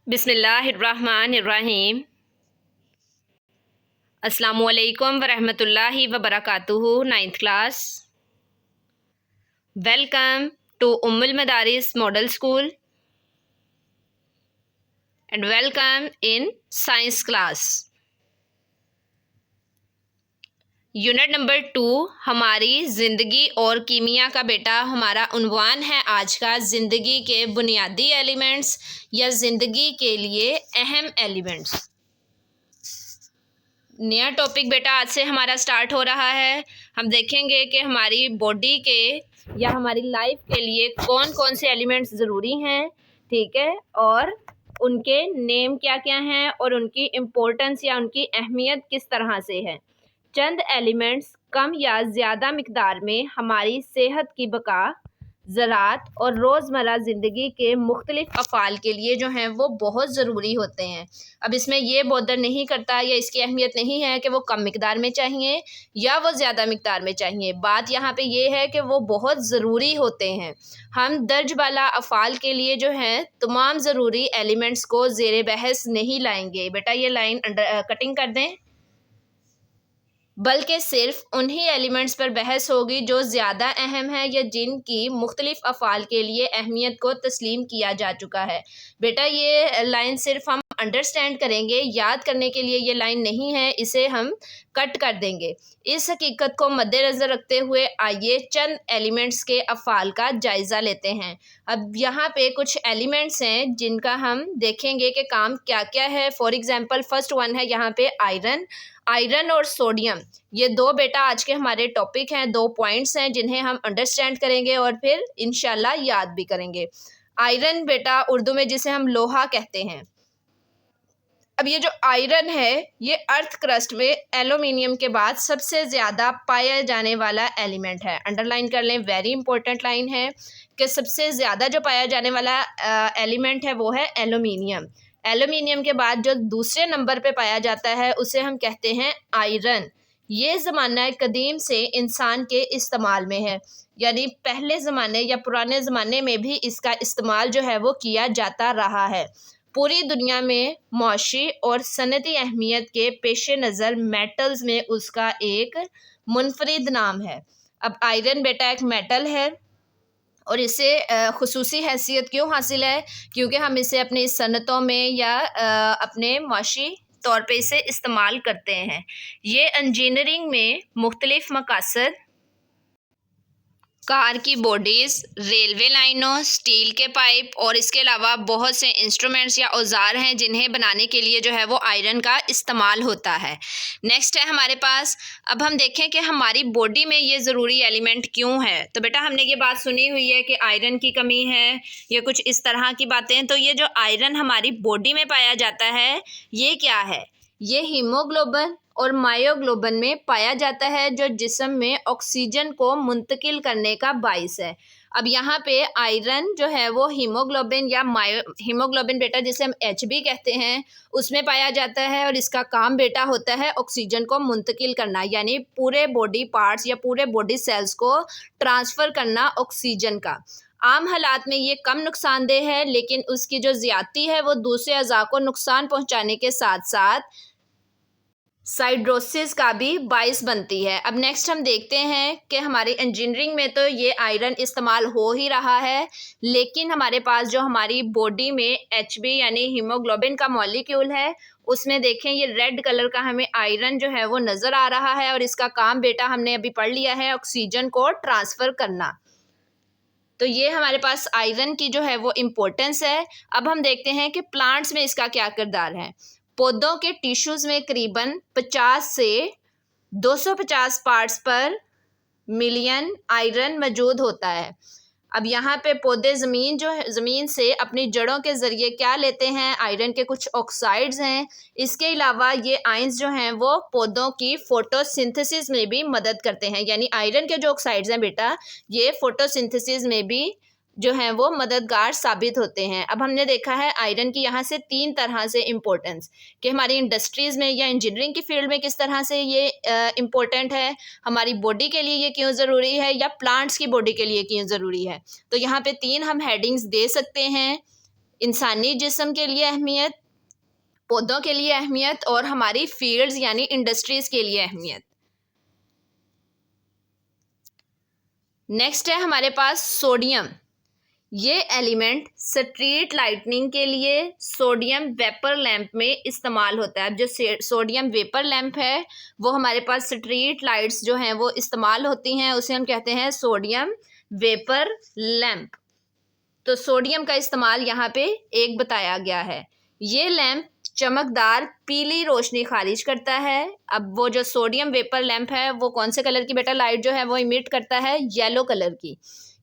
बिस्मिल्लाहिर्रहमानिर्रहीम। अस्सलामुअलैकुम वरहमतुल्लाहि वबरकातुहू। 9th class. Welcome to Ummul Madaris model school and welcome in science class. Unit number 2 हमारी ज़िंदगी और कीमिया का बेटा हमारा उन्वान है आज का, ज़िंदगी के बुनियादी एलिमेंट्स या ज़िंदगी के लिए अहम एलिमेंट्स। नया टॉपिक बेटा आज से हमारा स्टार्ट हो रहा है। हम देखेंगे कि हमारी बॉडी के या हमारी लाइफ के लिए कौन कौन से एलिमेंट्स ज़रूरी हैं, ठीक है, और उनके नेम क्या क्या हैं और उनकी इम्पोर्टेंस या उनकी अहमियत किस तरह से है। चंद एलिमेंट्स कम या ज़्यादा मिकदार में हमारी सेहत की बका, ज़राअत और रोज़मर्रा ज़िंदगी के मुख्तलिफ़ अफ़ाल के लिए जो हैं वो बहुत ज़रूरी होते हैं। अब इसमें ये बॉदर नहीं करता या इसकी अहमियत नहीं है कि वो कम मिकदार में चाहिए या वो ज़्यादा मिकदार में चाहिए। बात यहाँ पे ये है कि वो बहुत ज़रूरी होते हैं। हम दर्ज बाला अफ़ाल के लिए जो हैं तमाम ज़रूरी एलिमेंट्स को ज़ेरे बहस नहीं लाएंगे। बेटा ये लाइन कटिंग कर दें, बल्कि सिर्फ उन्हीं एलिमेंट्स पर बहस होगी जो ज़्यादा अहम है या जिनकी मुख्तलिफ़ अफ़ाल के लिए अहमियत को तस्लीम किया जा चुका है। बेटा ये लाइन सिर्फ हम अंडरस्टैंड करेंगे, याद करने के लिए ये लाइन नहीं है, इसे हम कट कर देंगे। इस हकीकत को मद्देनज़र रखते हुए आइए चंद एलिमेंट्स के अफ़ाल का जायज़ा लेते हैं। अब यहाँ पे कुछ एलिमेंट्स हैं जिनका हम देखेंगे कि काम क्या क्या है। फॉर एग्ज़ाम्पल फर्स्ट वन है यहाँ पे आयरन और सोडियम। ये दो बेटा आज के हमारे टॉपिक हैं, दो पॉइंट्स हैं जिन्हें हम अंडरस्टैंड करेंगे और फिर इंशाल्लाह याद भी करेंगे। आयरन बेटा उर्दू में जिसे हम लोहा कहते हैं। अब ये जो आयरन है ये अर्थ क्रस्ट में एल्यूमिनियम के बाद सबसे ज़्यादा पाया जाने वाला एलिमेंट है। अंडरलाइन कर लें, वेरी इंपॉर्टेंट लाइन है कि सबसे ज़्यादा जो पाया जाने वाला एलिमेंट है वो है एल्यूमिनियम। एल्यूमिनियम के बाद जो दूसरे नंबर पे पाया जाता है उसे हम कहते हैं आयरन। ये ज़माना कदीम से इंसान के इस्तेमाल में है, यानी पहले ज़माने या पुराने ज़माने में भी इसका इस्तेमाल जो है वो किया जाता रहा है। पूरी दुनिया में मौशी और सनती अहमियत के पेश नज़र मेटल्स में उसका एक मुनफरिद नाम है। अब आयरन बेटा एक मेटल है और इसे खुसूसी हैसियत क्यों हासिल है, क्योंकि हम इसे अपनी सनतों में या अपने मौशी तौर पे इसे इस्तेमाल करते हैं। ये इंजीनियरिंग में मुख्तलिफ़ मकासद, कार की बॉडीज़, रेलवे लाइनों, स्टील के पाइप और इसके अलावा बहुत से इंस्ट्रूमेंट्स या औजार हैं जिन्हें बनाने के लिए जो है वो आयरन का इस्तेमाल होता है। नेक्स्ट है हमारे पास, अब हम देखें कि हमारी बॉडी में ये ज़रूरी एलिमेंट क्यों है। तो बेटा हमने ये बात सुनी हुई है कि आयरन की कमी है या कुछ इस तरह की बातें। तो ये जो आयरन हमारी बॉडी में पाया जाता है ये क्या है, ये हीमोग्लोबिन और मायोग्लोबिन में पाया जाता है जो जिस्म में ऑक्सीजन को मुंतकिल करने का बाइस है। अब यहाँ पे आयरन जो है वो हीमोग्लोबिन या हीमोग्लोबिन बेटा जिसे हम HB कहते हैं उसमें पाया जाता है और इसका काम बेटा होता है ऑक्सीजन को मुंतकिल करना, यानी पूरे बॉडी पार्ट्स या पूरे बॉडी सेल्स को ट्रांसफ़र करना ऑक्सीजन का। आम हालात में ये कम नुकसानदेह है, लेकिन उसकी जो ज़्यादती है वो दूसरे अज़ा को नुकसान पहुँचाने के साथ साथ साइड्रोसिस का भी बाइस बनती है। अब नेक्स्ट हम देखते हैं कि हमारी इंजीनियरिंग में तो ये आयरन इस्तेमाल हो ही रहा है, लेकिन हमारे पास जो हमारी बॉडी में HB यानी हीमोग्लोबिन का मॉलिक्यूल है उसमें देखें ये रेड कलर का हमें आयरन जो है वो नज़र आ रहा है और इसका काम बेटा हमने अभी पढ़ लिया है ऑक्सीजन को ट्रांसफ़र करना। तो ये हमारे पास आयरन की जो है वो इम्पोर्टेंस है। अब हम देखते हैं कि प्लांट्स में इसका क्या किरदार है। पौधों के टिश्यूज़ में करीबन 50 से 250 पार्ट्स पर मिलियन आयरन मौजूद होता है। अब यहाँ पे पौधे ज़मीन से अपनी जड़ों के ज़रिए क्या लेते हैं, आयरन के कुछ ऑक्साइड्स हैं। इसके अलावा ये आयंस जो हैं वो पौधों की फोटोसिंथेसिस में भी मदद करते हैं, यानी आयरन के जो ऑक्साइड्स हैं बेटा ये फोटोसिंथेसिस में भी जो हैं वो मददगार साबित होते हैं। अब हमने देखा है आयरन की यहाँ से 3 तरह से इम्पोर्टेंस कि हमारी इंडस्ट्रीज़ में या इंजीनियरिंग की फील्ड में किस तरह से ये इम्पोर्टेंट है, हमारी बॉडी के लिए ये क्यों ज़रूरी है या प्लांट्स की बॉडी के लिए क्यों ज़रूरी है। तो यहाँ पे 3 हम हेडिंग्स दे सकते हैं। इंसानी जिस्म के लिए अहमियत, पौधों के लिए अहमियत और हमारी फील्ड्स यानी इंडस्ट्रीज़ के लिए अहमियत। नेक्स्ट है हमारे पास सोडियम। ये एलिमेंट स्ट्रीट लाइटनिंग के लिए सोडियम वेपर लैंप में इस्तेमाल होता है। अब जो सोडियम वेपर लैंप है वो हमारे पास स्ट्रीट लाइट्स जो हैं वो इस्तेमाल होती हैं, उसे हम कहते हैं सोडियम वेपर लैंप। तो सोडियम का इस्तेमाल यहाँ पे एक बताया गया है। ये लैंप चमकदार पीली रोशनी खारिज करता है। अब वो जो सोडियम वेपर लैंप है वो कौन से कलर की बेटा लाइट जो है वो इमिट करता है? येलो कलर की।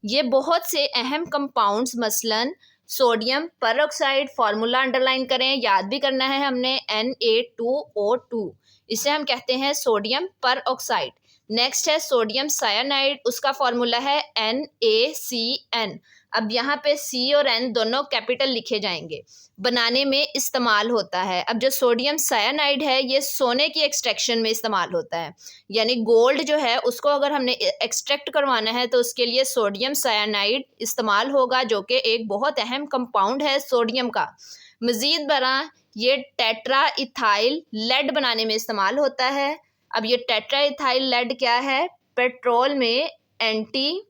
ये बहुत से अहम कंपाउंड्स मसलन सोडियम परऑक्साइड, फार्मूला अंडरलाइन करें, याद भी करना है हमने, Na2O2, इसे हम कहते हैं सोडियम परऑक्साइड। नेक्स्ट है सोडियम साइनाइड, उसका फॉर्मूला है NaCN। अब यहाँ पे C और N दोनों कैपिटल लिखे जाएंगे, बनाने में इस्तेमाल होता है। अब जो सोडियम साइनाइड है ये सोने की एक्सट्रैक्शन में इस्तेमाल होता है, यानी गोल्ड जो है उसको अगर हमने एक्सट्रैक्ट करवाना है तो उसके लिए सोडियम साइनाइड इस्तेमाल होगा, जो कि एक बहुत अहम कंपाउंड है सोडियम का। मज़ीद बरा ये टेट्रा इथाइल लेड बनाने में इस्तेमाल होता है। अब ये टेट्रा इथाइल लेड क्या है? पेट्रोल में एंटी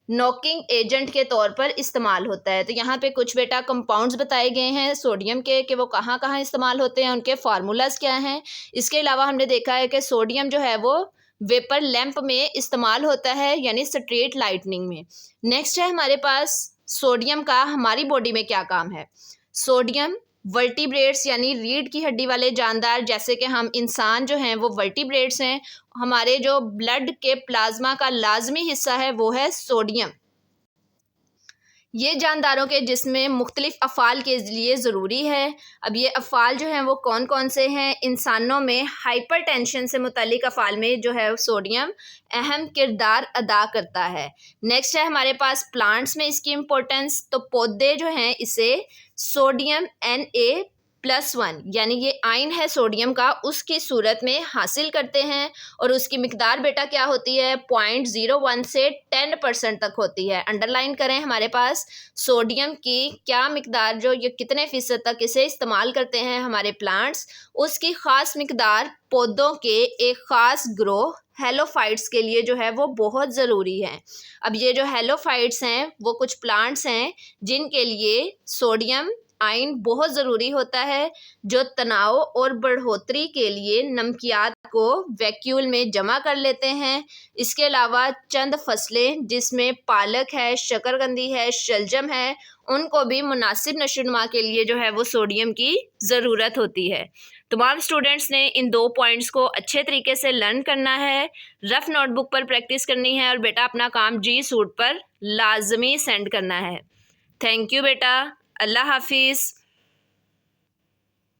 नॉकिंग एजेंट के तौर पर इस्तेमाल होता है। तो यहाँ पे कुछ बेटा कंपाउंड्स बताए गए हैं सोडियम के कि वो कहाँ कहाँ इस्तेमाल होते हैं, उनके फार्मूलाज क्या हैं। इसके अलावा हमने देखा है कि सोडियम जो है वो वेपर लैंप में इस्तेमाल होता है, यानी स्ट्रीट लाइटनिंग में। नेक्स्ट है हमारे पास सोडियम का हमारी बॉडी में क्या काम है। सोडियम वर्टिब्रेट्स यानी रीढ़ की हड्डी वाले जानदार, जैसे कि हम इंसान जो हैं वो वर्टिब्रेट्स हैं, हमारे जो ब्लड के प्लाज्मा का लाजमी हिस्सा है वो है सोडियम। ये जानदारों के जिस्म में मुख्तलिफ अफ़ाल के लिए ज़रूरी है। अब ये अफ़ाल जो हैं वो कौन कौन से हैं? इंसानों में हाइपरटेंशन से मुतालिक अफ़ाल में जो है सोडियम अहम किरदार अदा करता है। नेक्स्ट है हमारे पास प्लांट्स में इसकी इम्पोर्टेंस। तो पौधे जो हैं इसे सोडियम Na+1 यानी ये आयन है सोडियम का, उसकी सूरत में हासिल करते हैं और उसकी मिकदार बेटा क्या होती है? 0.01 से 10% तक होती है। अंडरलाइन करें हमारे पास सोडियम की क्या मिकदार, जो ये कितने फ़ीसद तक इसे इस्तेमाल करते हैं हमारे प्लांट्स, उसकी ख़ास मिकदार पौधों के एक ख़ास ग्रोह हेलोफाइट्स के लिए जो है वो बहुत ज़रूरी है। अब ये जो हेलोफाइट्स हैं वो कुछ प्लांट्स हैं जिनके लिए सोडियम आयन बहुत ज़रूरी होता है, जो तनाव और बढ़ोतरी के लिए नमकियात को वैक्यूल में जमा कर लेते हैं। इसके अलावा चंद फसलें जिसमें पालक है, शकरकंदी है, शलजम है, उनको भी मुनासिब नशोनुमा के लिए जो है वो सोडियम की ज़रूरत होती है। तमाम स्टूडेंट्स ने इन 2 पॉइंट्स को अच्छे तरीके से लर्न करना है, रफ नोटबुक पर प्रैक्टिस करनी है और बेटा अपना काम जी सूट पर लाजमी सेंड करना है। थैंक यू बेटा, अल्लाह हाफिज़।